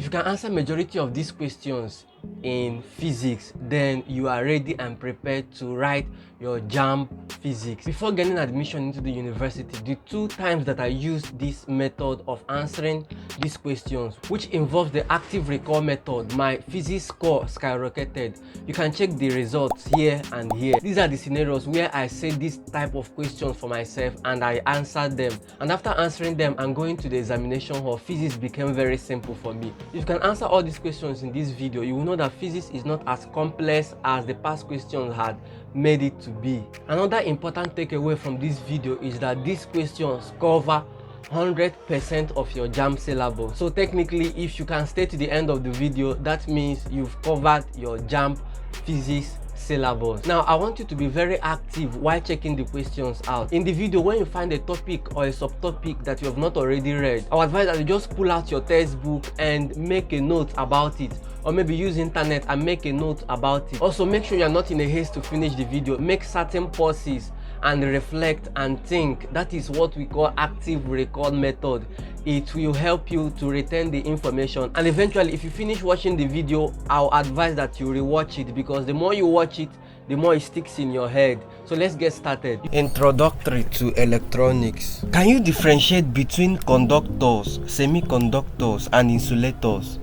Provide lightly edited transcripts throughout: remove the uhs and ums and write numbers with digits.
you can answer majority of these questions in physics, then you are ready and prepared to write your Jamb physics. Before getting admission into the university, the 2 times that I used this method of answering these questions, which involves the active recall method, my physics score skyrocketed. You can check the results here and here. These are the scenarios where I say this type of questions for myself and I answered them, and after answering them and going to the examination hall, physics became very simple for me. If you can answer all these questions in this video, you will know that physics is not as complex as the past questions had made it to be. Another important takeaway from this video is that these questions cover 100% of your Jamb syllabus. So technically, if you can stay to the end of the video, that means you've covered your Jamb physics syllabus. Now I want you to be very active while checking the questions out. In the video, when you find a topic or a subtopic that you have not already read, I would advise that you just pull out your textbook and make a note about it, or maybe use internet and make a note about it. Also, make sure you are not in a haste to finish the video. Make certain pauses and reflect and think. That is what we call active recall method. It will help you to retain the information, and eventually if you finish watching the video, I'll advise that you rewatch it, because the more you watch it, the more it sticks in your head. So let's get started. Introductory to electronics. Can you differentiate between conductors, semiconductors and insulators,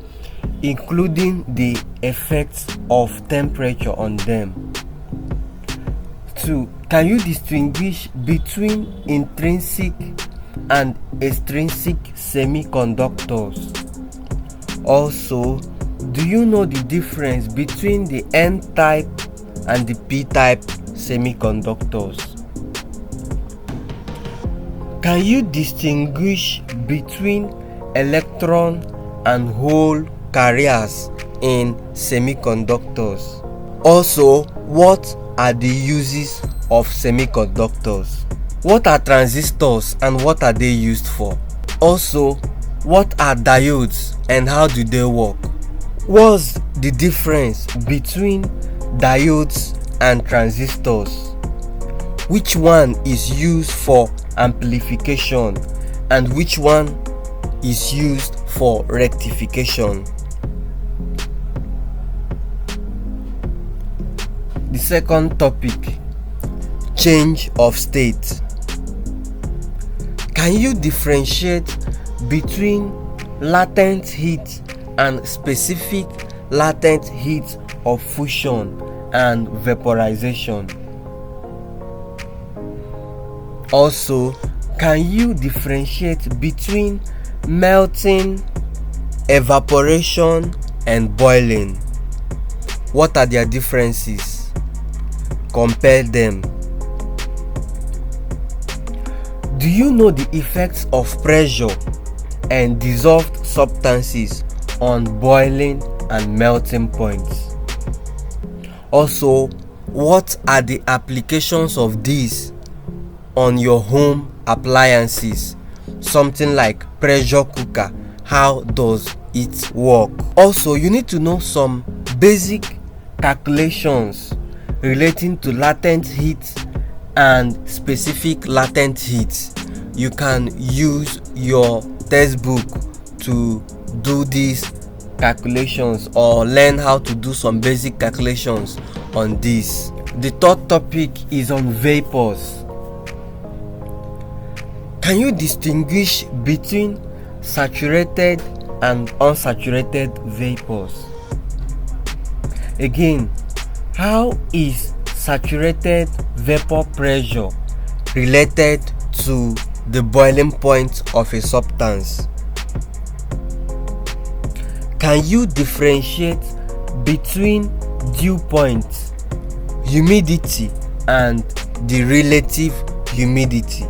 including the effects of temperature on them? 2. Can you distinguish between intrinsic and extrinsic semiconductors? Also, do you know the difference between the N-type and the P-type semiconductors? Can you distinguish between electron and hole carriers in semiconductors? Also, what are the uses of semiconductors? What are transistors and what are they used for? Also, what are diodes and how do they work? What's the difference between diodes and transistors? Which one is used for amplification and which one is used for rectification? The second topic, change of state. Can you differentiate between latent heat and specific latent heat of fusion and vaporization? Also, can you differentiate between melting, evaporation and boiling? What are their differences? Compare them. Do you know the effects of pressure and dissolved substances on boiling and melting points? Also, what are the applications of these on your home appliances? Something like pressure cooker, how does it work? Also, you need to know some basic calculations relating to latent heat and specific latent heat. You can use your textbook to do these calculations or learn how to do some basic calculations on this. The third topic is on vapors. Can you distinguish between saturated and unsaturated vapors? Again, how is saturated vapor pressure related to the boiling point of a substance? Can you differentiate between dew point, humidity and the relative humidity?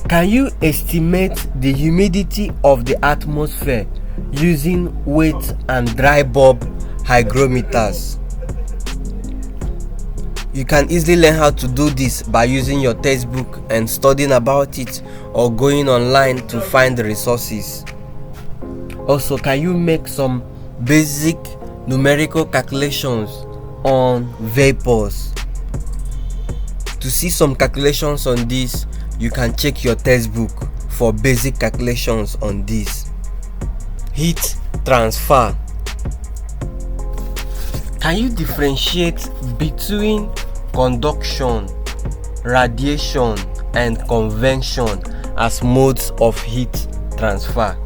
Can you estimate the humidity of the atmosphere using wet and dry bulb hygrometers? You can easily learn how to do this by using your textbook and studying about it, or going online to find the resources. Also, can you make some basic numerical calculations on vapors? To see some calculations on this, you can check your textbook for basic calculations on this. heat transfer. Can you differentiate between conduction, radiation, and convection as modes of heat transfer?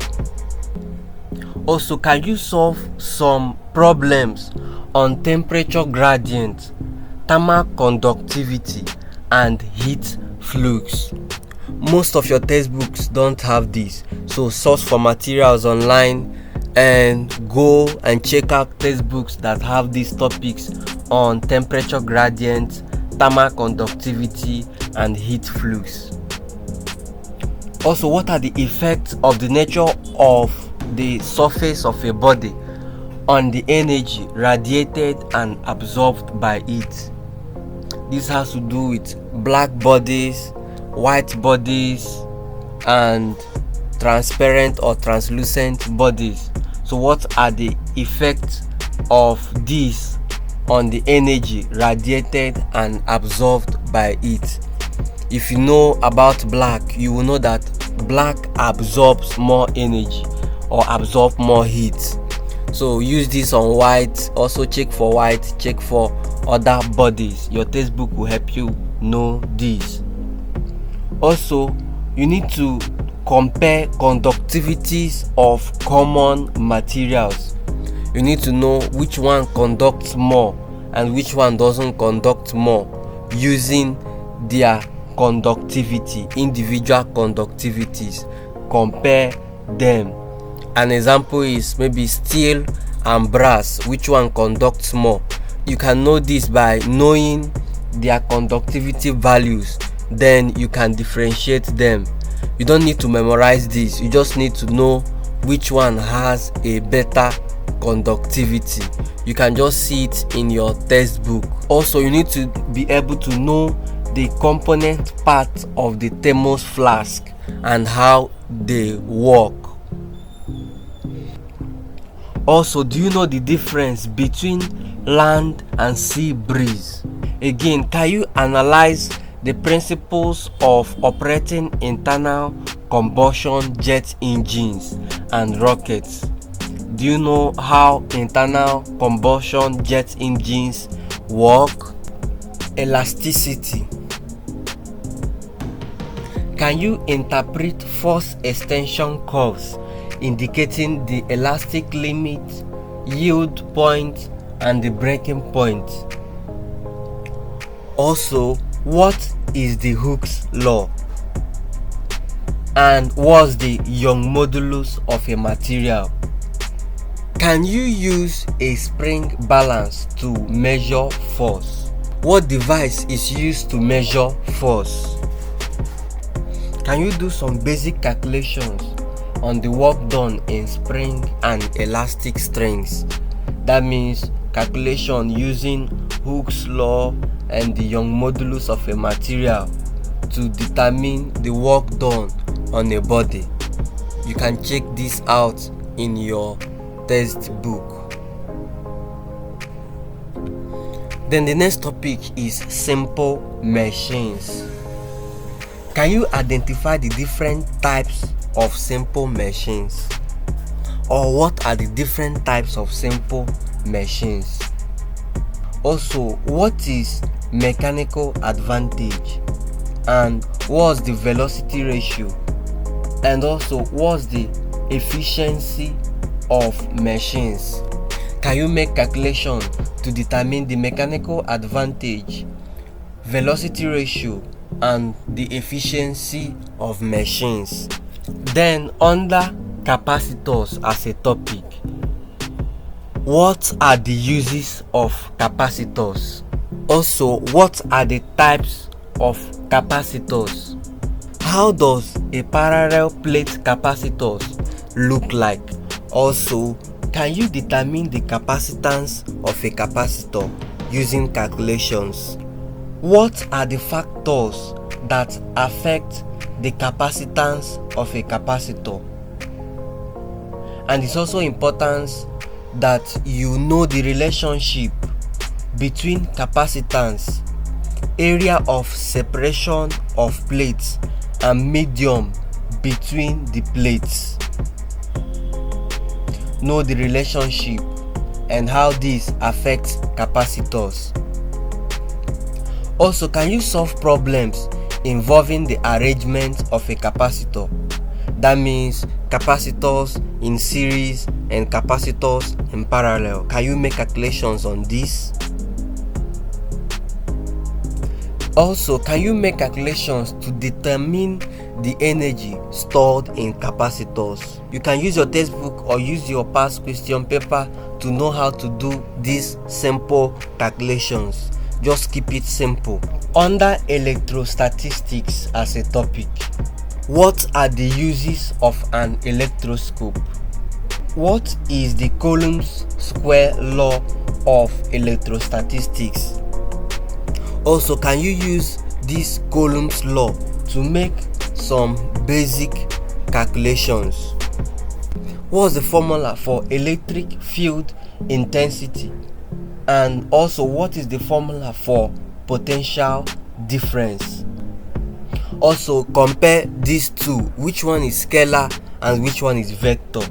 Also, can you solve some problems on temperature gradient, thermal conductivity, and heat flux? Most of your textbooks don't have this, so source for materials online and go and check out textbooks that have these topics on temperature gradient, thermal conductivity, and heat flux. Also, what are the effects of the nature of the surface of a body on the energy radiated and absorbed by it? This has to do with black bodies, white bodies, and transparent or translucent bodies. So what are the effects of this on the energy radiated and absorbed by it? If you know about black, you will know that black absorbs more energy or absorb more heat. So use this on white. Also check for white, check for other bodies. Your textbook will help you know this. Also, you need to compare conductivities of common materials. You need to know which one conducts more and which one doesn't conduct more using their conductivity, individual conductivities. Compare them. An example is maybe steel and brass. Which one conducts more? You can know this by knowing their conductivity values. Then you can differentiate them. You don't need to memorize this. You just need to know which one has a better conductivity. You can just see it in your textbook. Also, you need to be able to know the component parts of the thermos flask and how they work. Also, do you know the difference between land and sea breeze? Again, can you analyze the principles of operating internal combustion jet engines and rockets? Do you know how internal combustion jet engines work? Elasticity. Can you interpret force extension curves indicating the elastic limit, yield point, and the breaking point? Also, what is the Hooke's law? And what's the Young modulus of a material? Can you use a spring balance to measure force? What device is used to measure force? Can you do some basic calculations on the work done in spring and elastic strengths? That means calculation using Hooke's law and the Young modulus of a material to determine the work done on a body. You can check this out in your textbook. Then the next topic is simple machines. Can you identify the different types of simple machines? Or what are the different types of simple machines? Also, what is mechanical advantage? And what's the velocity ratio? And also, what's the efficiency of machines? Can you make calculation to determine the mechanical advantage, velocity ratio, and the efficiency of machines? Then under capacitors as a topic, what are the uses of capacitors? Also, what are the types of capacitors? How does a parallel plate capacitors look like? Also, can you determine the capacitance of a capacitor using calculations? What are the factors that affect the capacitance of a capacitor? And it's also important that you know the relationship between capacitance, area of separation of plates, and medium between the plates. know the relationship and how this affects capacitors? Also, can you solve problems involving the arrangement of a capacitor? That means capacitors in series and capacitors in parallel. Can you make calculations on this? Also, can you make calculations to determine the energy stored in capacitors? You can use your textbook or use your past question paper to know how to do these simple calculations. Just keep it simple. Under electrostatistics as a topic, what are the uses of an electroscope? What is the Coulomb's square law of electrostatistics? Also, can you use this Coulomb's law to make some basic calculations? What's the formula for electric field intensity? And also, what is the formula for potential difference? Also, compare these two. Which one is scalar and which one is vector?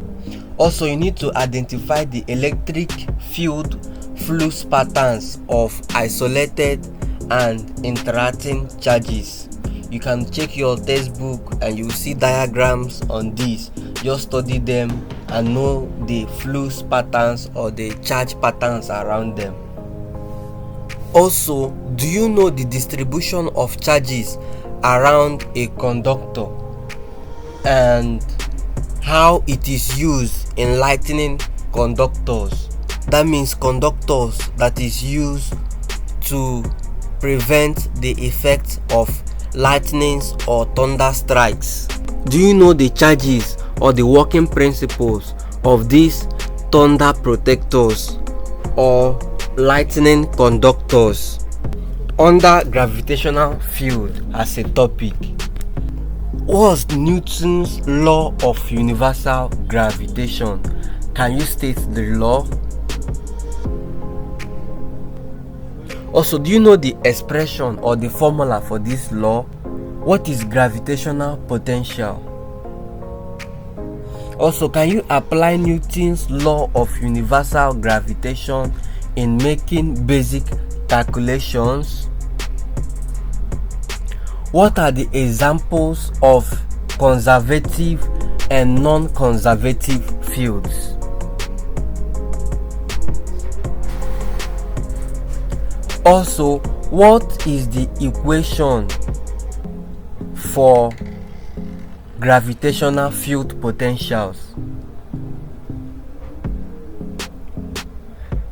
Also, you need to identify the electric field flux patterns of isolated and interacting charges. You can check your textbook and you will see diagrams on this. Just study them and know the flux patterns or the charge patterns around them. Also, do you know the distribution of charges around a conductor and how it is used in lightning conductors? That means conductors that is used to prevent the effect of lightnings or thunder strikes. Do you know the charges or the working principles of these thunder protectors or lightning conductors? Under gravitational field as a topic, what's Newton's law of universal gravitation? Can you state the law? Also, do you know the expression or the formula for this law? What is gravitational potential? Also, can you apply Newton's law of universal gravitation in making basic calculations? What are the examples of conservative and non-conservative fields? Also, what is the equation for gravitational field potentials?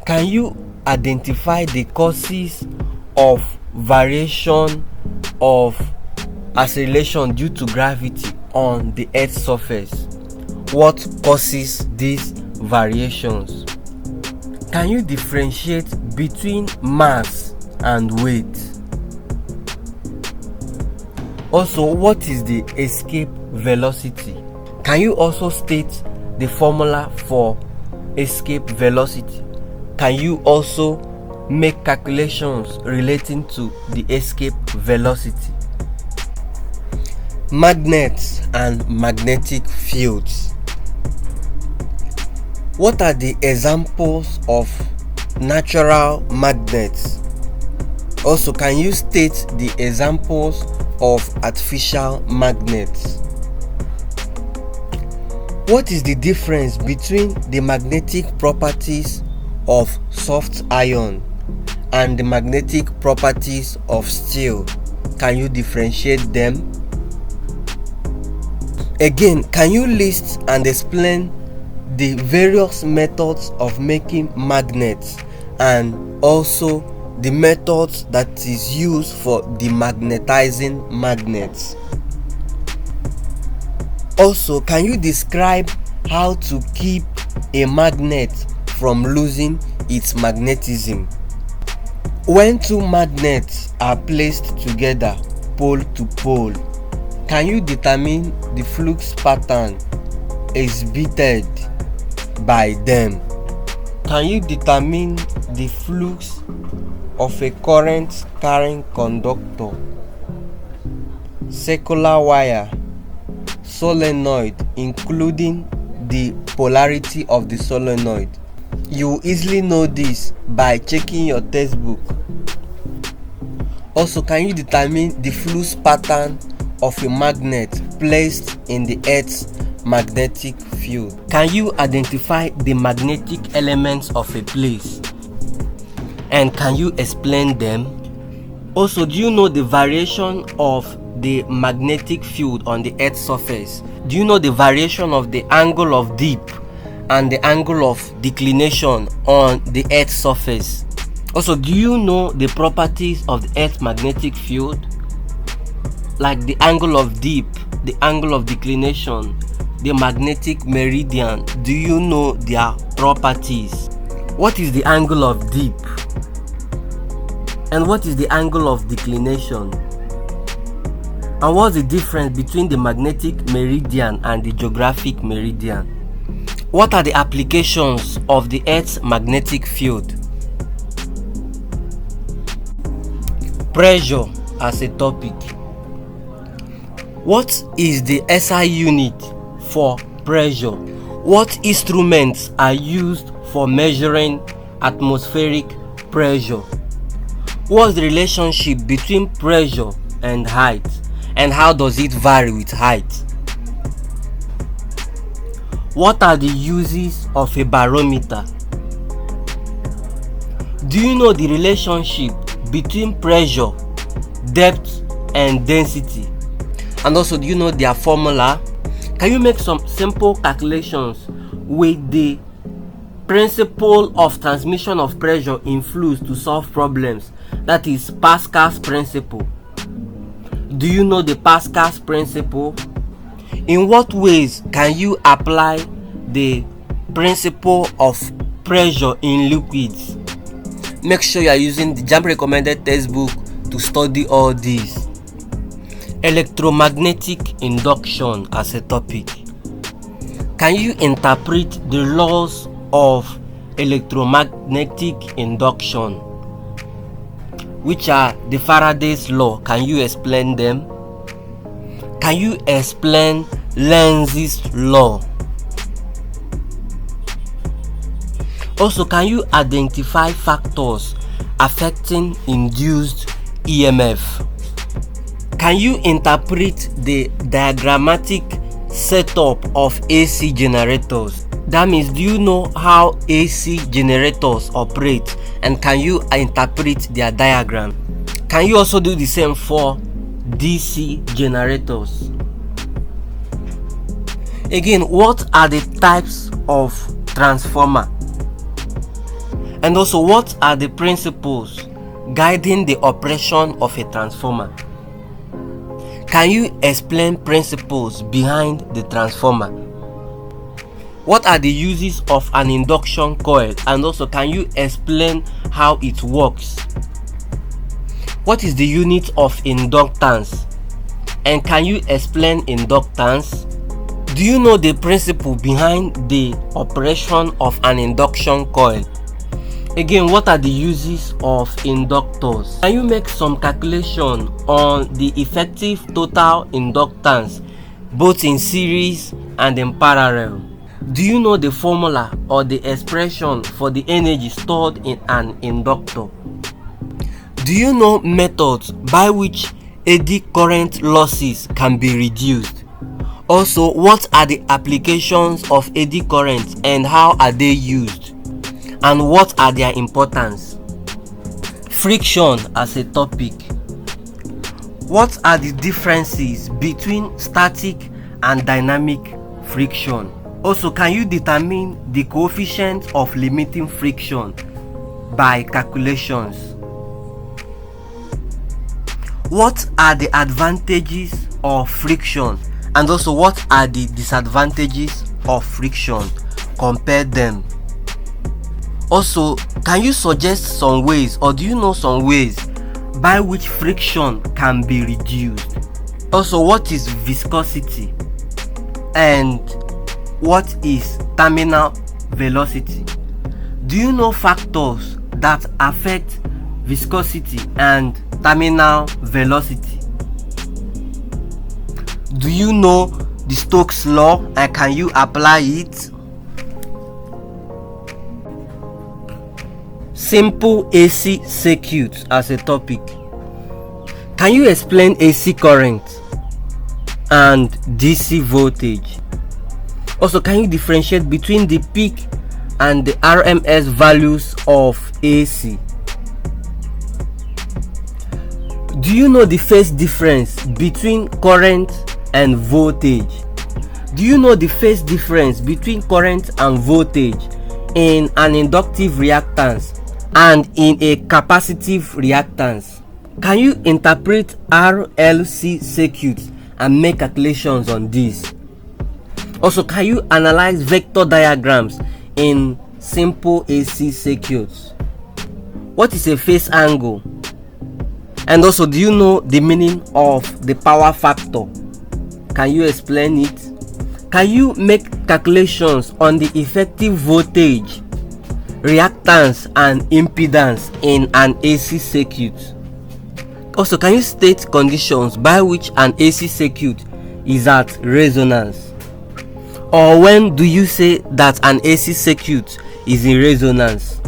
Can you identify the causes of variation of acceleration due to gravity on the Earth's surface? What causes these variations? Can you differentiate between mass and weight? Also, what is the escape velocity? Can you also state the formula for escape velocity? Can you also make calculations relating to the escape velocity? Magnets and magnetic fields. What are the examples of natural magnets? Also, can you state the examples of artificial magnets? What is the difference between the magnetic properties of soft iron and the magnetic properties of steel? Can you differentiate them? Again, can you list and explain the various methods of making magnets and also the methods that is used for demagnetizing magnets? Also, can you describe how to keep a magnet from losing its magnetism? When two magnets are placed together pole to pole, can you determine the flux pattern exhibited by them? Can you determine the flux of a current carrying conductor, circular wire, solenoid, including the polarity of the solenoid. You will easily know this by checking your textbook. Also, can you determine the flux pattern of a magnet placed in the Earth's magnetic field? Can you identify the magnetic elements of a place? And can you explain them? Also, do you know the variation of the magnetic field on the Earth's surface? Do you know the variation of the angle of dip and the angle of declination on the Earth's surface? Also, do you know the properties of the Earth's magnetic field? Like the angle of dip, the angle of declination, the magnetic meridian. Do you know their properties? What is the angle of dip? And what is the angle of declination? And what's the difference between the magnetic meridian and the geographic meridian? What are the applications of the Earth's magnetic field? Pressure as a topic. What is the SI unit for pressure? What instruments are used for measuring atmospheric pressure? What's the relationship between pressure and height, and how does it vary with height? What are the uses of a barometer? Do you know the relationship between pressure, depth, and density? And also, do you know their formula? Can you make some simple calculations with the principle of transmission of pressure in fluids to solve problems? That is Pascal's principle. Do you know the Pascal's principle? In what ways can you apply the principle of pressure in liquids? Make sure you are using the Jamb recommended textbook to study all these. Electromagnetic induction as a topic. Can you interpret the laws of electromagnetic induction, which are the Faraday's law? Can you explain them? Can you explain Lenz's law? Also, can you identify factors affecting induced EMF? Can you interpret the diagrammatic setup of AC generators? That means, do you know how AC generators operate, and can you interpret their diagram? Can you also do the same for DC generators? Again, what are the types of transformer? And also, what are the principles guiding the operation of a transformer? Can you explain principles behind the transformer? What are the uses of an induction coil? And also, can you explain how it works? What is the unit of inductance? And can you explain inductance? Do you know the principle behind the operation of an induction coil? Again, what are the uses of inductors? Can you make some calculation on the effective total inductance, both in series and in parallel? Do you know the formula or the expression for the energy stored in an inductor? Do you know methods by which eddy current losses can be reduced? Also, what are the applications of eddy currents and how are they used? And what are their importance? Friction as a topic. What are the differences between static and dynamic friction? Also, can you determine the coefficient of limiting friction by calculations? What are the advantages of friction, and also what are the disadvantages of friction? Compare them. Also, can you suggest some ways, or do you know some ways by which friction can be reduced? Also, what is viscosity and what is terminal velocity? Do you know factors that affect viscosity and terminal velocity? Do you know the Stokes law, and can you apply it? simple AC circuits as a topic. Can you explain AC current and DC voltage? Also, can you differentiate between the peak and the RMS values of AC? Do you know the phase difference between current and voltage? Do you know the phase difference between current and voltage in an inductive reactance and in a capacitive reactance? Can you interpret RLC circuits and make calculations on this? Also, can you analyze vector diagrams in simple AC circuits? What is a phase angle? And also, do you know the meaning of the power factor? Can you explain it? Can you make calculations on the effective voltage, reactance and impedance in an AC circuit? Also, can you state conditions by which an AC circuit is at resonance? Or when do you say that an AC circuit is in resonance?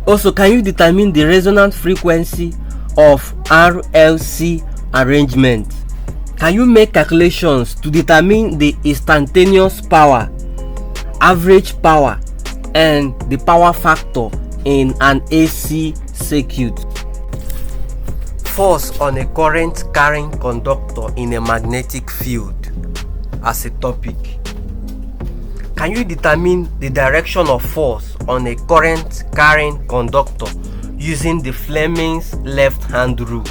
Also, can you determine the resonant frequency of RLC arrangement? Can you make calculations to determine the instantaneous power, average power, and the power factor in an AC circuit? Force on a current carrying conductor in a magnetic field as a topic. Can you determine the direction of force on a current carrying conductor using the Fleming's left hand rule?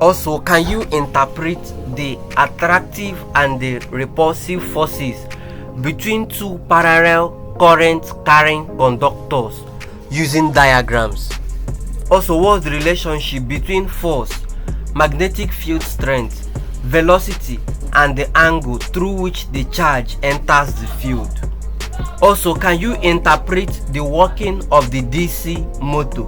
Also, can you interpret the attractive and the repulsive forces between two parallel current carrying conductors using diagrams? Also, what's the relationship between force, magnetic field strength, velocity, and the angle through which the charge enters the field? Also, can you interpret the working of the DC motor?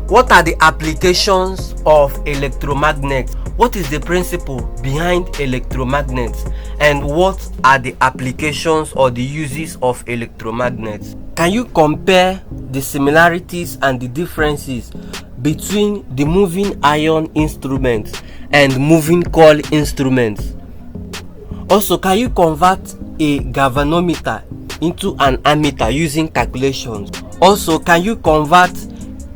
What are the applications of electromagnets? What is the principle behind electromagnets? And what are the applications or the uses of electromagnets? Can you compare the similarities and the differences between the moving iron instruments and moving coil instruments? Also, can you convert a galvanometer into an ammeter using calculations? Also, can you convert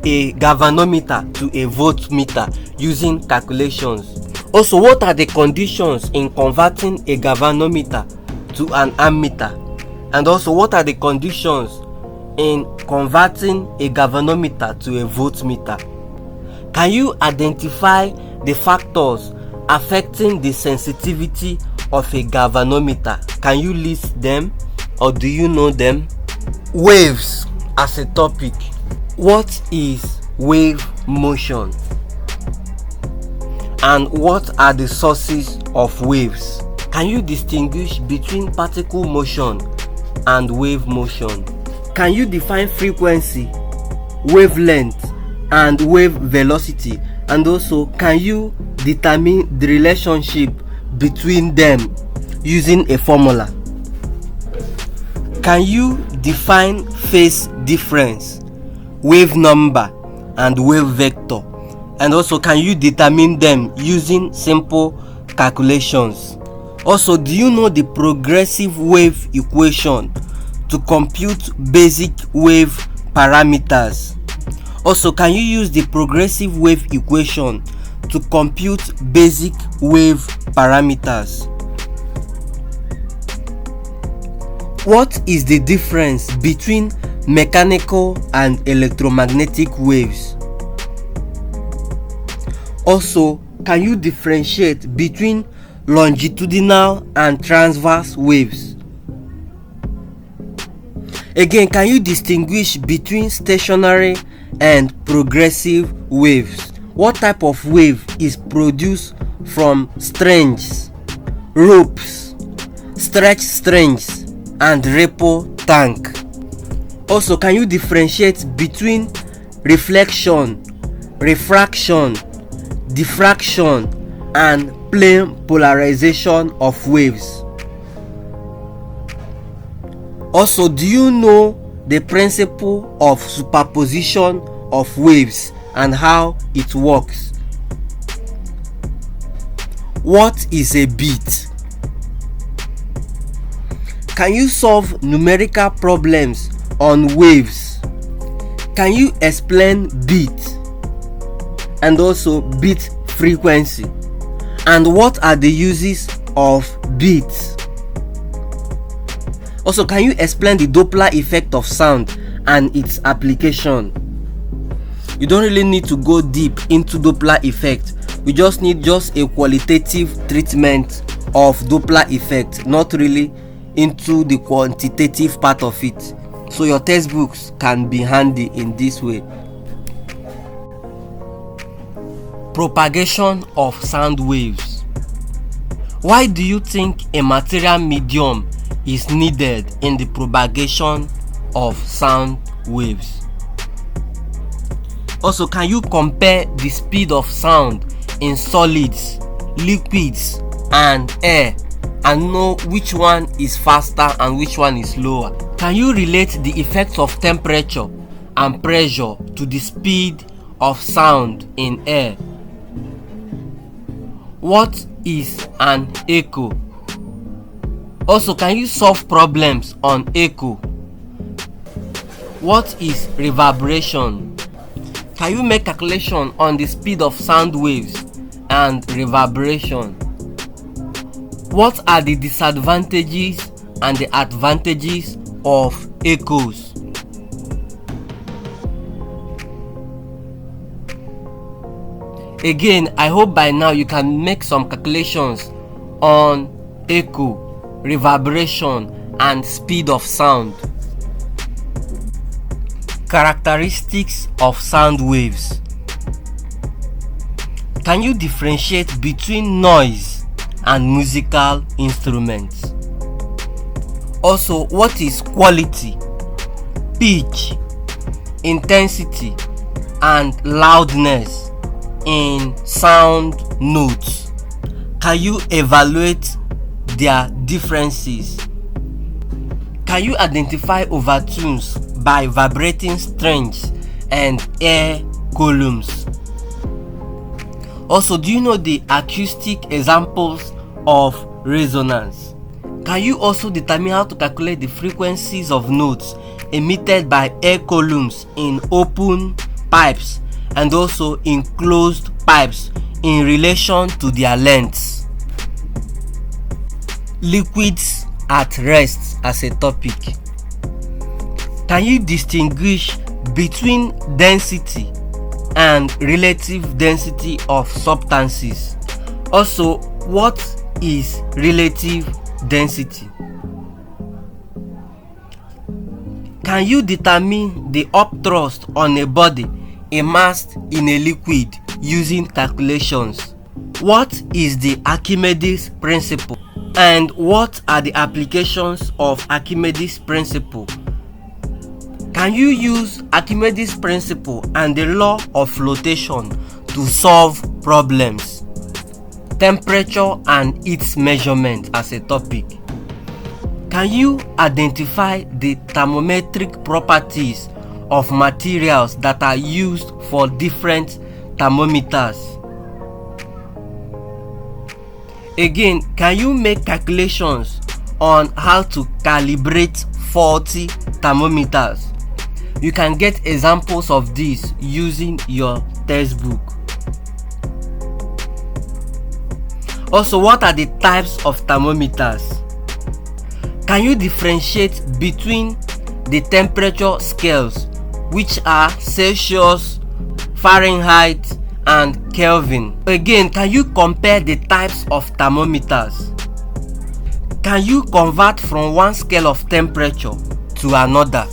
a galvanometer to a voltmeter using calculations? Also, what are the conditions in converting a galvanometer to an ammeter? And also, what are the conditions in converting a galvanometer to a voltmeter? Can you identify the factors affecting the sensitivity of a galvanometer? Can you list them or do you know them? Waves as a topic. What is wave motion? And what are the sources of waves? Can you distinguish between particle motion and wave motion? Can you define frequency, wavelength, and wave velocity? And also, can you determine the relationship between them using a formula? Can you define phase difference, wave number, and wave vector? And also, can you determine them using simple calculations? Also, do you know the progressive wave equation to compute basic wave parameters? Also, can you use the progressive wave equation to compute basic wave parameters? What is the difference between mechanical and electromagnetic waves? Also, can you differentiate between longitudinal and transverse waves? Again, can you distinguish between stationary and progressive waves? What type of wave is produced from strings, ropes, stretch strings, and ripple tank? Also, can you differentiate between reflection, refraction, diffraction, and plane polarization of waves? Also, do you know the principle of superposition of waves and how it works. What is a beat? Can you solve numerical problems on waves? Can you explain beat and also beat frequency? And what are the uses of beats? Also, can you explain the Doppler effect of sound and its application? You don't really need to go deep into Doppler effect. We just need a qualitative treatment of Doppler effect, not really into the quantitative part of it. So your textbooks can be handy in this way. Propagation of sound waves. Why do you think a material medium is needed in the propagation of sound waves? Also, can you compare the speed of sound in solids, liquids, and air and know which one is faster and which one is slower? Can you relate the effects of temperature and pressure to the speed of sound in air? What is an echo? Also, can you solve problems on echo? What is reverberation? Can you make calculation on the speed of sound waves and reverberation? What are the disadvantages and the advantages of echoes? Again, I hope by now you can make some calculations on echo, reverberation, and speed of sound. Characteristics of sound waves. Can you differentiate between noise and musical instruments? Also, what is quality, pitch, intensity, and loudness in sound notes? Can you evaluate their differences? Can you identify overtones by vibrating strings and air columns? Also, do you know the acoustic examples of resonance? Can you also determine how to calculate the frequencies of notes emitted by air columns in open pipes and also in closed pipes in relation to their lengths? Liquids at rest as a topic. Can you distinguish between density and relative density of substances? Also, what is relative density? Can you determine the upthrust on a body immersed in a liquid using calculations? What is the Archimedes principle? And what are the applications of Archimedes principle? Can you use Archimedes principle and the law of flotation to solve problems? Temperature and its measurement as a topic. Can you identify the thermometric properties of materials that are used for different thermometers? Again, can you make calculations on how to calibrate faulty thermometers? You can get examples of this using your textbook. Also, what are the types of thermometers? Can you differentiate between the temperature scales, which are Celsius, Fahrenheit, and Kelvin? Again, can you compare the types of thermometers? Can you convert from one scale of temperature to another?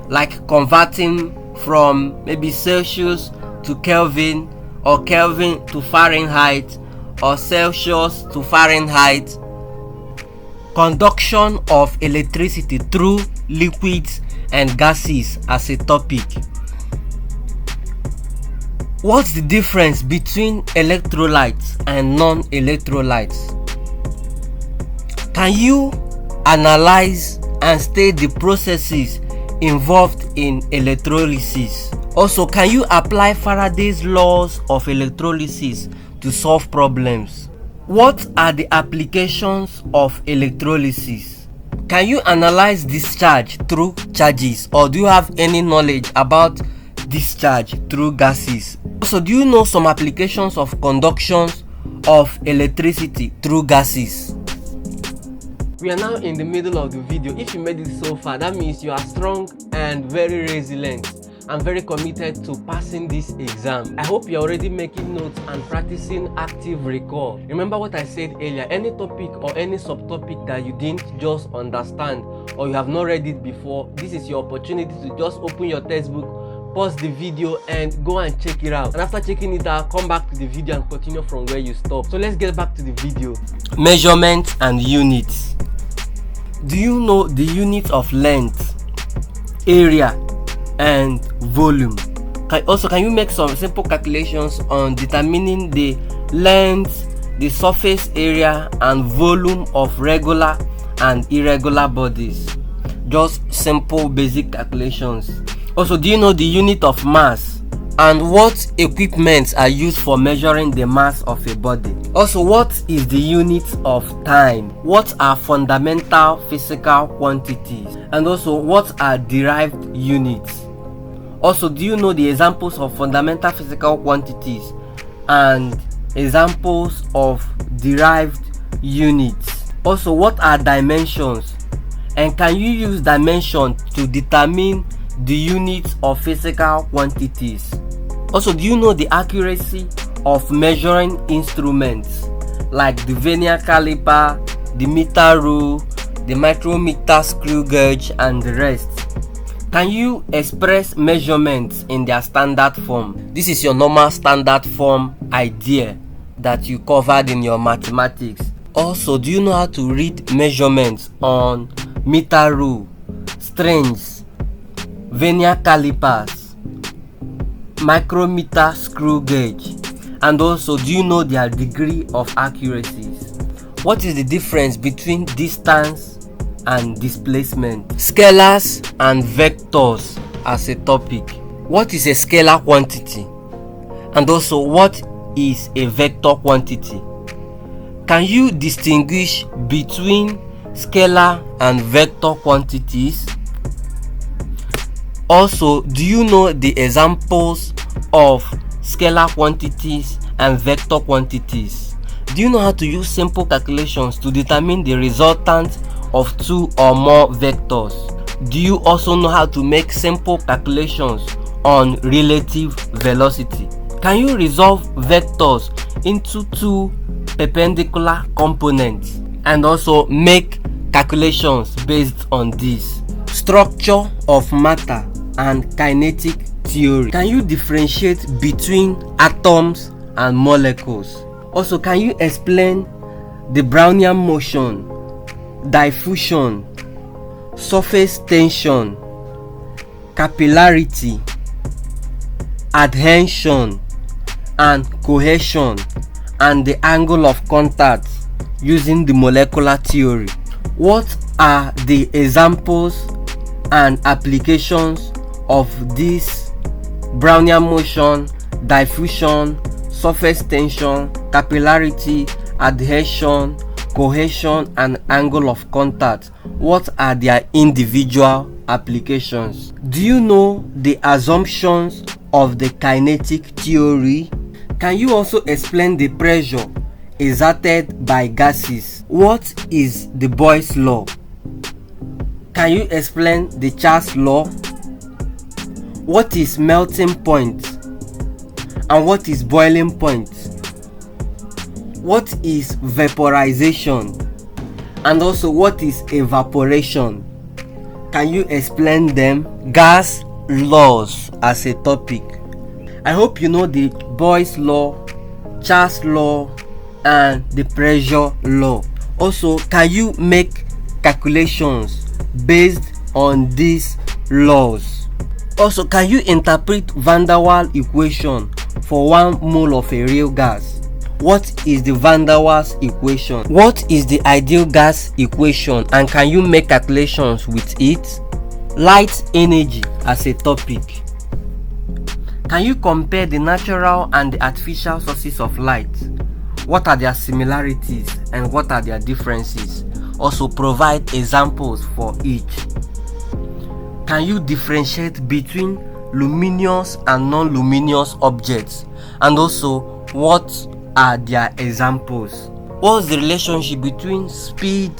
Like converting from maybe Celsius to Kelvin, or Kelvin to Fahrenheit, or Celsius to Fahrenheit. Conduction of electricity through liquids and gases as a topic. What's the difference between electrolytes and non-electrolytes? Can you analyze and state the processes involved in electrolysis? Also, can you apply Faraday's laws of electrolysis to solve problems? What are the applications of electrolysis? Can you analyze discharge through charges, or do you have any knowledge about discharge through gases? Also, do you know some applications of conduction of electricity through gases? We are now in the middle of the video. If you made it so far, that means you are strong and very resilient and very committed to passing this exam. I hope you're already making notes and practicing active recall. Remember what I said earlier, any topic or any subtopic that you didn't just understand or you have not read it before, this is your opportunity to just open your textbook, pause the video and go and check it out. And after checking it out, come back to the video and continue from where you stopped. So let's get back to the video. Measurements and units. Do you know the units of length, area, and volume? Can you make some simple calculations on determining the length, the surface area, and volume of regular and irregular bodies? Just simple basic calculations. Also, do you know the unit of mass and what equipments are used for measuring the mass of a body? Also, what is the unit of time? What are fundamental physical quantities? And also, what are derived units? Also, do you know the examples of fundamental physical quantities and examples of derived units? Also, what are dimensions? And can you use dimension to determine the units of physical quantities? Also, do you know the accuracy of measuring instruments like the vernier caliper, the meter rule, the micrometer, screw gauge, and the rest? Can you express measurements in their standard form? This is your normal standard form idea that you covered in your mathematics. Also, do you know how to read measurements on meter rule, strings, vernier calipers, micrometer, screw gauge? And also, do you know their degree of accuracies? What is the difference between distance and displacement? Scalars and vectors as a topic. What is a scalar quantity? And also, what is a vector quantity? Can you distinguish between scalar and vector quantities? Also, do you know the examples of scalar quantities and vector quantities? Do you know how to use simple calculations to determine the resultant of two or more vectors? Do you also know how to make simple calculations on relative velocity? Can you resolve vectors into two perpendicular components and also make calculations based on this? Structure of matter and kinetic theory. Can you differentiate between atoms and molecules? Also, can you explain the Brownian motion, diffusion, surface tension, capillarity, adhesion, and cohesion, and the angle of contact using the molecular theory? What are the examples and applications of this Brownian motion, diffusion, surface tension, capillarity, adhesion, cohesion, and angle of contact? What are their individual applications? Do you know the assumptions of the kinetic theory? Can you also explain the pressure exerted by gases? What is the Boyle's law? Can you explain the Charles law? What is melting point? And what is boiling point? What is vaporization? And also, what is evaporation? Can you explain them? Gas laws as a topic. I hope you know the Boyle's law, Charles law, and the pressure law. Also, can you make calculations based on these laws? Also, can you interpret Van der Waals equation for 1 mole of a real gas? what is the Van der Waals equation? What is the ideal gas equation, and can you make calculations with it? Light energy as a topic. Can you compare the natural and the artificial sources of light? What are their similarities and what are their differences? Also provide examples for each. Can you differentiate between luminous and non-luminous objects? And also, what are their examples? What's the relationship between speed,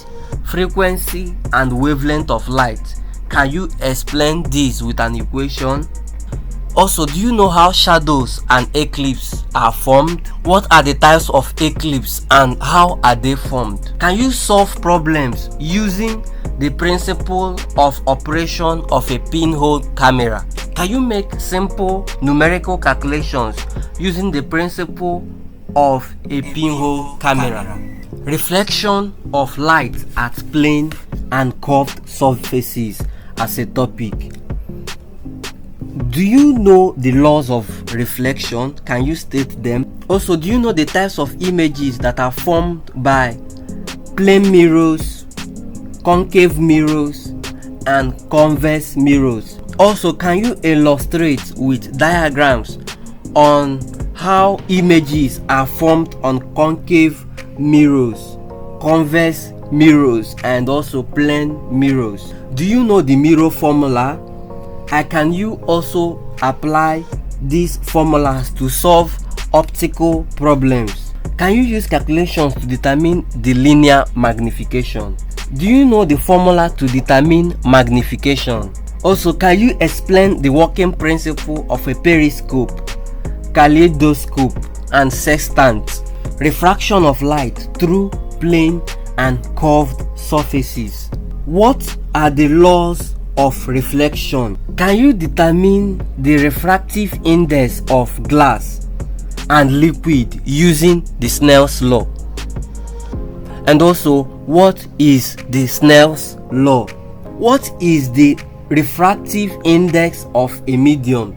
frequency, and wavelength of light? Can you explain this with an equation? Also, do you know how shadows and eclipses are formed? What are the types of eclipse and how are they formed? Can you solve problems using the principle of operation of a pinhole camera? Can you make simple numerical calculations using the principle of a pinhole camera? Reflection of light at plane and curved surfaces as a topic. Do you know the laws of reflection? Can you state them? Also, do you know the types of images that are formed by plane mirrors, concave mirrors, and convex mirrors? Also, can you illustrate with diagrams on how images are formed on concave mirrors, convex mirrors, and also plane mirrors? Do you know the mirror formula? And can you also apply these formulas to solve optical problems? Can you use calculations to determine the linear magnification? Do you know the formula to determine magnification? Also, can you explain the working principle of a periscope, kaleidoscope, and sextant? Refraction of light through plane and curved surfaces. What are the laws of reflection? Can you determine the refractive index of glass and liquid using the Snell's law? And also, what is the Snell's law? What is the refractive index of a medium?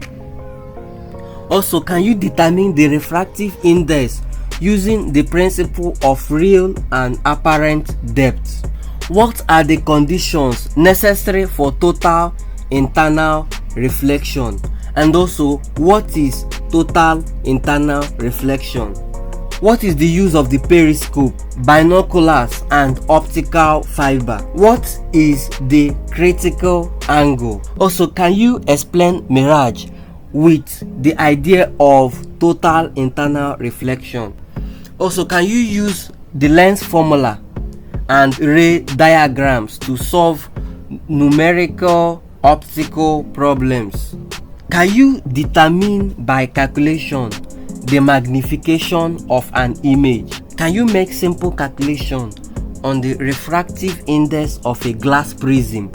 Also, can you determine the refractive index using the principle of real and apparent depth? What are the conditions necessary for total internal reflection? And also, what is total internal reflection? What is the use of the periscope, binoculars, and optical fiber? What is the critical angle? Also, can you explain mirage with the idea of total internal reflection? Also, can you use the lens formula and ray diagrams to solve numerical optical problems? Can you determine by calculation the magnification of an image? Can you make simple calculation on the refractive index of a glass prism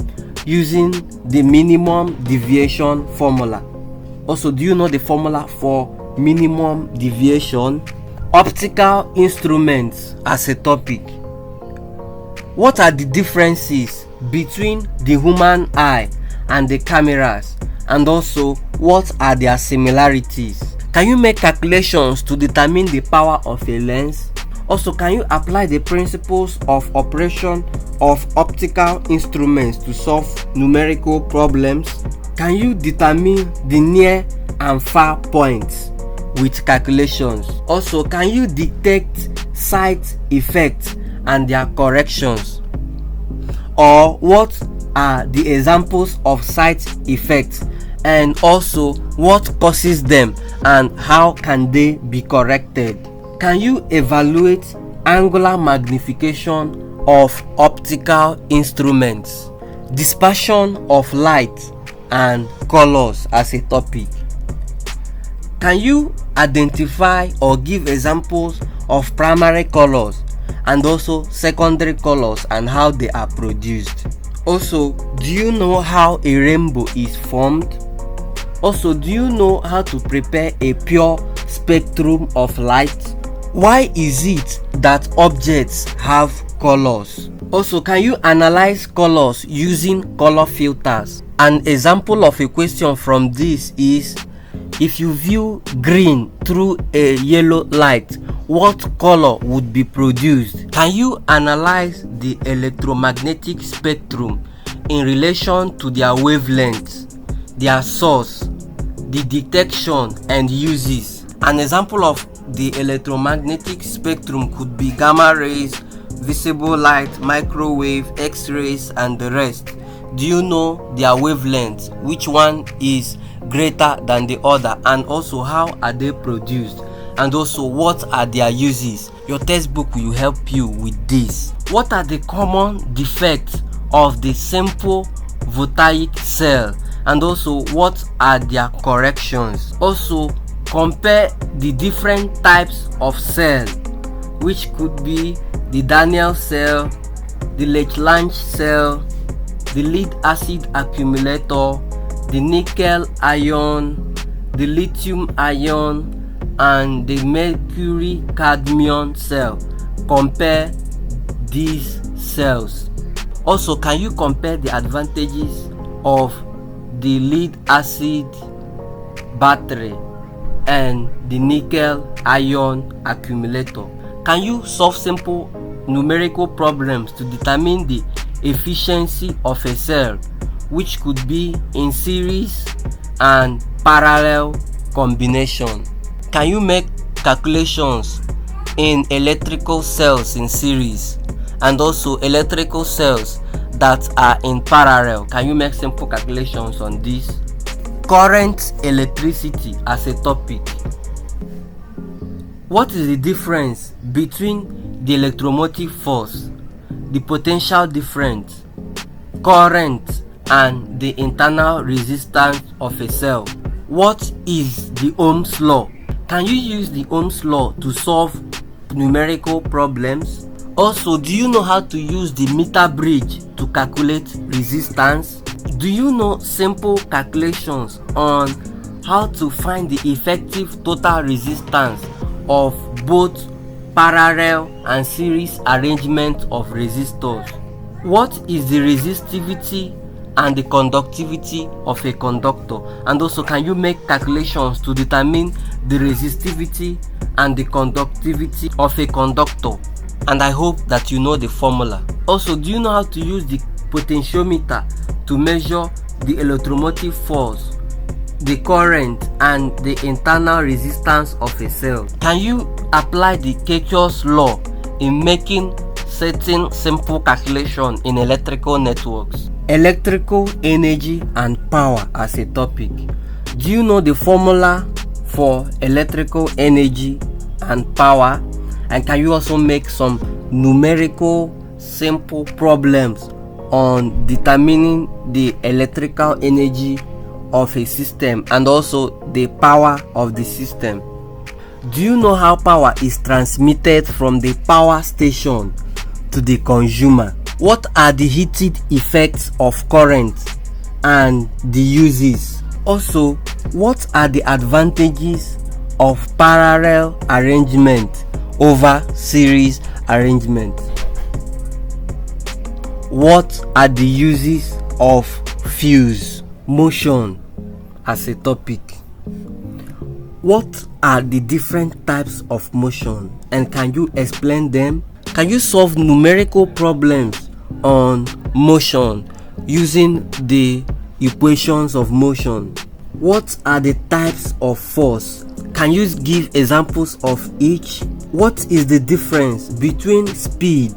using the minimum deviation formula? Also, do you know the formula for minimum deviation? Optical instruments as a topic. What are the differences between the human eye and the cameras? And also, what are their similarities? Can you make calculations to determine the power of a lens? Also, can you apply the principles of operation of optical instruments to solve numerical problems? Can you determine the near and far points with calculations? Also, can you detect sight effects and their corrections? Or what are the examples of sight effects, and also what causes them and how can they be corrected? Can you evaluate angular magnification of optical instruments, dispersion of light, and colors as a topic? Can you identify or give examples of primary colors and also secondary colors and how they are produced? Also, do you know how a rainbow is formed? Also, do you know how to prepare a pure spectrum of light? Why is it that objects have colors? Also, can you analyze colors using color filters? An example of a question from this is, if you view green through a yellow light, what color would be produced? Can you analyze the electromagnetic spectrum in relation to their wavelengths, their source, the detection and uses? An example of the electromagnetic spectrum could be gamma rays, visible light, microwave, X-rays and the rest. Do you know their wavelengths? Which one is greater than the other, and also how are they produced, and also what are their uses? Your textbook will help you with this. What are the common defects of the simple voltaic cell, and also what are their corrections? Also compare the different types of cell, which could be the Daniell cell, the Lechlange cell, the lead acid accumulator, the nickel ion, the lithium ion, and the mercury cadmium cell. Compare these cells. Also, can you compare the advantages of the lead acid battery and the nickel ion accumulator? Can you solve simple numerical problems to determine the efficiency of a cell, which could be in series and parallel combination? Can you make calculations in electrical cells in series and also electrical cells that are in parallel? Can you make simple calculations on this? Current electricity as a topic. What is the difference between the electromotive force, the potential difference, current, and the internal resistance of a cell? What is the Ohm's law? Can you use the Ohm's law to solve numerical problems? Also, do you know how to use the meter bridge to calculate resistance? Do you know simple calculations on how to find the effective total resistance of both parallel and series arrangement of resistors? What is the resistivity and the conductivity of a conductor? And also, can you make calculations to determine the resistivity and the conductivity of a conductor? And I hope that you know the formula. Also, do you know how to use the potentiometer to measure the electromotive force, the current, and the internal resistance of a cell? Can you apply the Kirchhoff's law in making certain simple calculation in electrical networks? Electrical energy and power as a topic. Do you know the formula for electrical energy and power? And can you also make some numerical simple problems on determining the electrical energy of a system and also the power of the system? Do you know how power is transmitted from the power station to the consumer? What are the heated effects of current and the uses? Also, what are the advantages of parallel arrangement over series arrangement? What are the uses of fuse? Motion as a topic. What are the different types of motion, and can you explain them? Can you solve numerical problems on motion using the equations of motion? What are the types of force? Can you give examples of each? What is the difference between speed,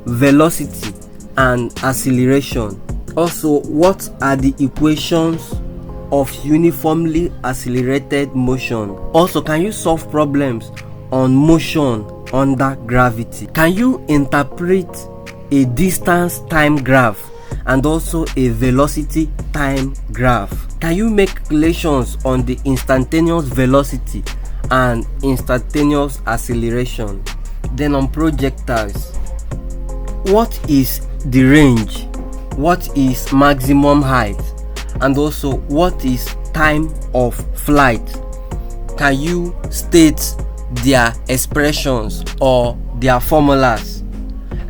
velocity, and acceleration? Also, what are the equations of uniformly accelerated motion? Also, can you solve problems on motion under gravity? Can you interpret a distance time graph and also a velocity time graph? Can you make calculations on the instantaneous velocity and instantaneous acceleration? Then on projectiles, what is the range? What is maximum height? And also, what is time of flight? Can you state their expressions or their formulas?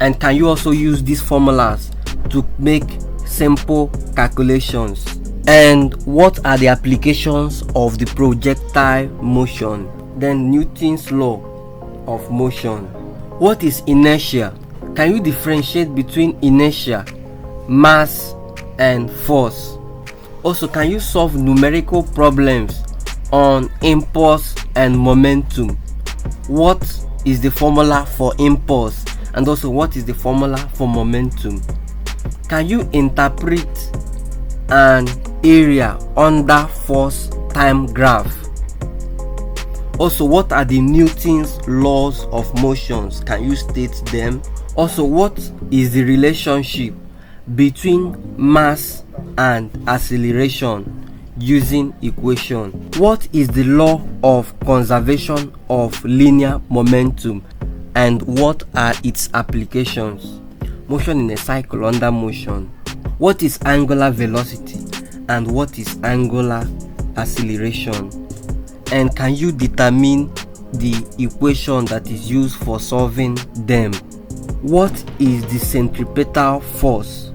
And can you also use these formulas to make simple calculations? And what are the applications of the projectile motion? Then Newton's law. of motion. What is inertia? Can you differentiate between inertia, mass, and force? Also, can you solve numerical problems on impulse and momentum? What is the formula for impulse, and also what is the formula for momentum? Can you interpret an area under force time graph? Also, what are the Newton's laws of motions? Can you state them? Also, what is the relationship between mass and acceleration using equation? What is the law of conservation of linear momentum, and what are its applications? Motion in a cycle under motion. What is angular velocity, and what is angular acceleration? And can you determine the equation that is used for solving them? What is the centripetal force,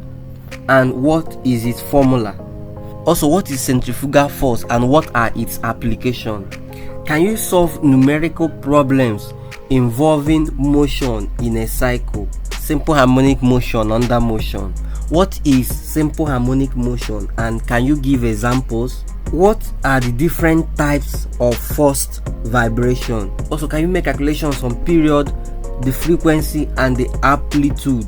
and what is its formula? Also, what is centrifugal force, and what are its applications? Can you solve numerical problems involving motion in a cycle? Simple harmonic motion under motion. What is simple harmonic motion, and can you give examples? What are the different types of forced vibration? Also, can you make calculations on period, the frequency, and the amplitude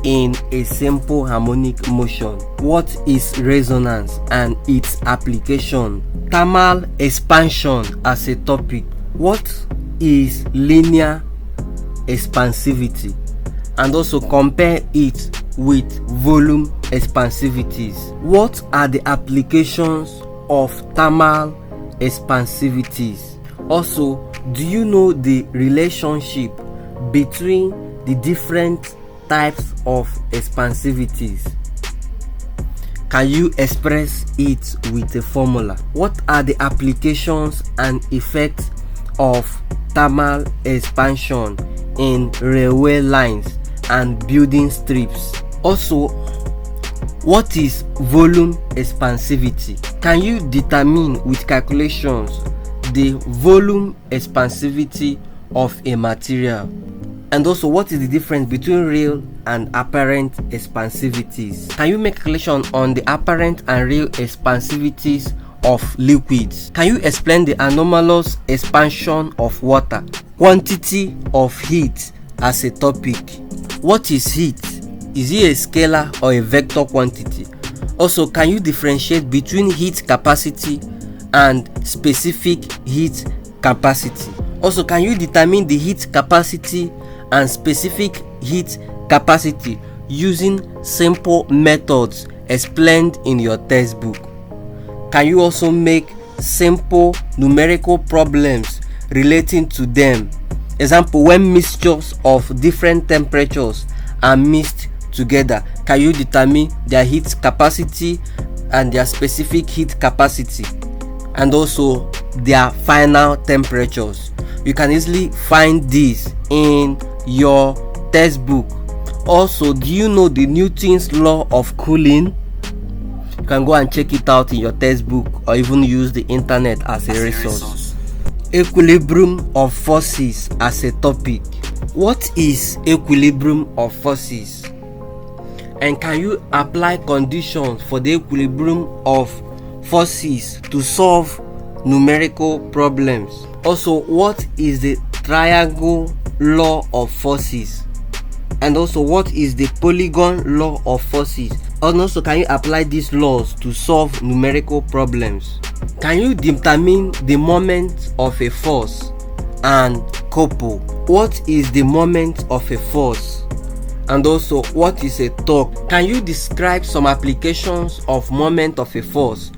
in a simple harmonic motion? What is resonance and its application? Thermal expansion as a topic. What is linear expansivity? And also compare it with volume expansivities. What are the applications of thermal expansivities? Also, do you know the relationship between the different types of expansivities? Can you express it with a formula? What are the applications and effects of thermal expansion in railway lines and building strips? Also, what is volume expansivity? Can you determine with calculations the volume expansivity of a material? And also, what is the difference between real and apparent expansivities? Can you make calculation on the apparent and real expansivities of liquids? Can you explain the anomalous expansion of water? Quantity of heat as a topic. What is heat? Is it a scalar or a vector quantity? Also, can you differentiate between heat capacity and specific heat capacity? Also, can you determine the heat capacity and specific heat capacity using simple methods explained in your textbook? Can you also make simple numerical problems relating to them? Example, when mixtures of different temperatures are mixed together, can you determine their heat capacity and their specific heat capacity, and also their final temperatures? You can easily find this in your textbook. Also, do you know the Newton's law of cooling? You can go and check it out in your textbook, or even use the internet as a resource. Equilibrium of forces as a topic. What is equilibrium of forces? And can you apply conditions for the equilibrium of forces to solve numerical problems? Also, what is the triangle law of forces? And also, what is the polygon law of forces? And also, can you apply these laws to solve numerical problems? Can you determine the moment of a force and couple? What is the moment of a force? And also, what is a torque? Can you describe some applications of moment of a force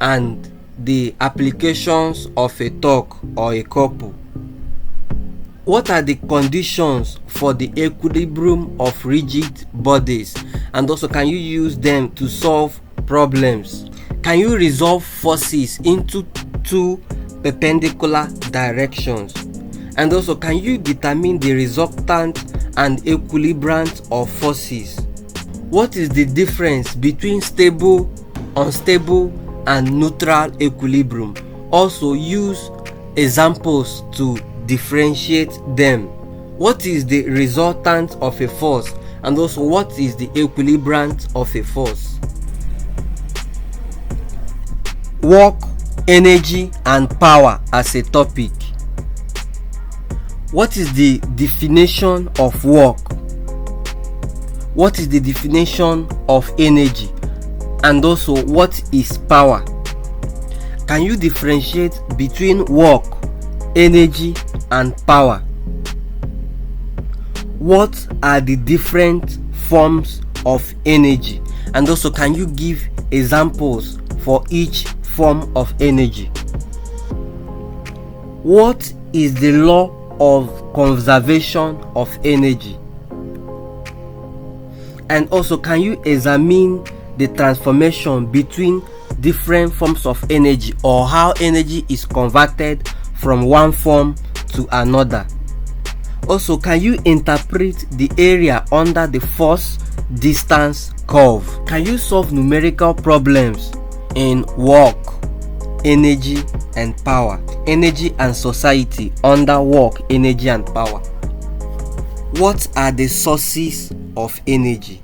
and the applications of a torque or a couple? What are the conditions for the equilibrium of rigid bodies? And also, can you use them to solve problems? Can you resolve forces into two perpendicular directions? And also, can you determine the resultant and equilibrant of forces? What is the difference between stable, unstable, and neutral equilibrium? Also, use examples to differentiate them? What is the resultant of a force, and also what is the equilibrant of a force? Work, energy, and power as a topic. What is the definition of work? What is the definition of energy? And also, what is power? Can you differentiate between work, energy, and power? What are the different forms of energy? And also, can you give examples for each form of energy? What is the law of conservation of energy? And also, can you examine the transformation between different forms of energy, or how energy is converted from one form to another? Also, can you interpret the area under the force distance curve? Can you solve numerical problems in work, energy, and power? Energy and society under work, energy, and power. What are the sources of energy?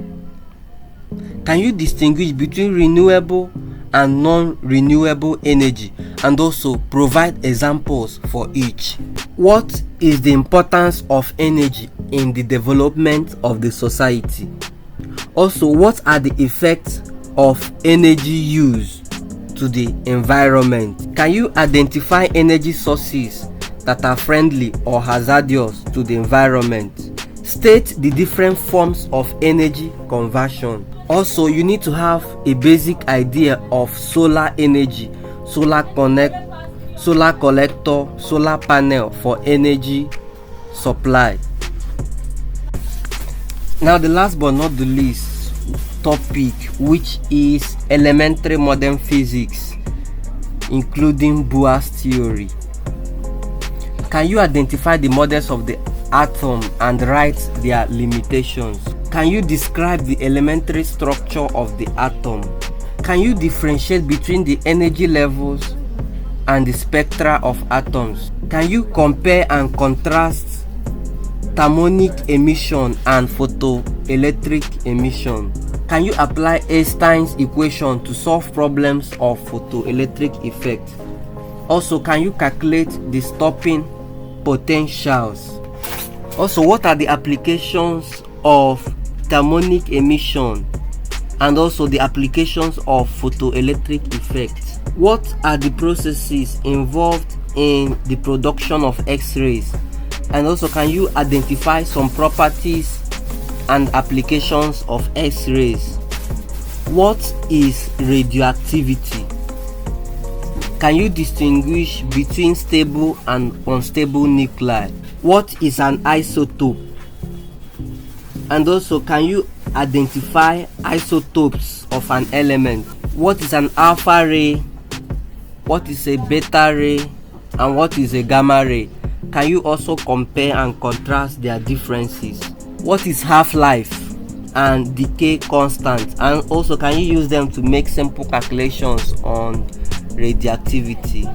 Can you distinguish between renewable and non-renewable energy, and also provide examples for each? What is the importance of energy in the development of the society? Also, what are the effects of energy use to the environment? Can you identify energy sources that are friendly or hazardous to the environment? State the different forms of energy conversion. Also, you need to have a basic idea of solar energy, solar collector, solar panel for energy supply. Now, the last but not the least topic, which is elementary modern physics, including Bohr's theory. Can you identify the models of the atom and write their limitations? Can you describe the elementary structure of the atom? Can you differentiate between the energy levels and the spectra of atoms? Can you compare and contrast harmonic emission and photoelectric emission? Can you apply Einstein's equation to solve problems of photoelectric effect? Also, can you calculate the stopping potentials? Also, what are the applications of harmonic emission and also the applications of photoelectric effect? What are the processes involved in the production of X-rays? And also, can you identify some properties and applications of X-rays? What is radioactivity? Can you distinguish between stable and unstable nuclei? What is an isotope? And also, can you identify isotopes of an element? What is an alpha ray? What is a beta ray? And what is a gamma ray? Can you also compare and contrast their differences? What is half-life and decay constant? And also, can you use them to make simple calculations on radioactivity?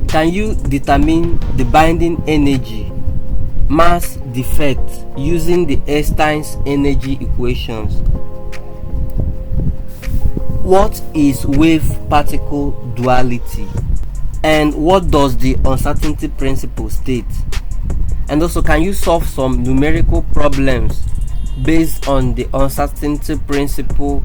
Can you determine the binding energy, mass defect using the Einstein's energy equations? What is wave-particle duality? And what does the uncertainty principle state? And also, can you solve some numerical problems based on the uncertainty principle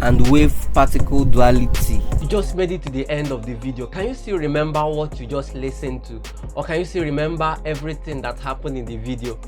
and wave-particle duality? You just made it to the end of the video. Can you still remember what you just listened to? Or can you still remember everything that happened in the video?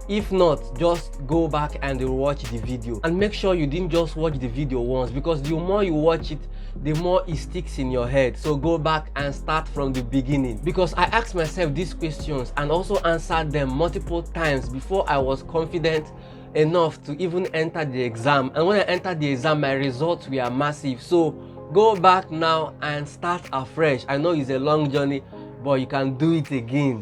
If not, just go back and watch the video, and make sure you didn't just watch the video once, because the more you watch it, the more it sticks in your head. So go back and start from the beginning, because I asked myself these questions and also answered them multiple times before I was confident enough to even enter the exam. And when I entered the exam, my results were massive. So go back now and start afresh. I know it's a long journey, but you can do it again.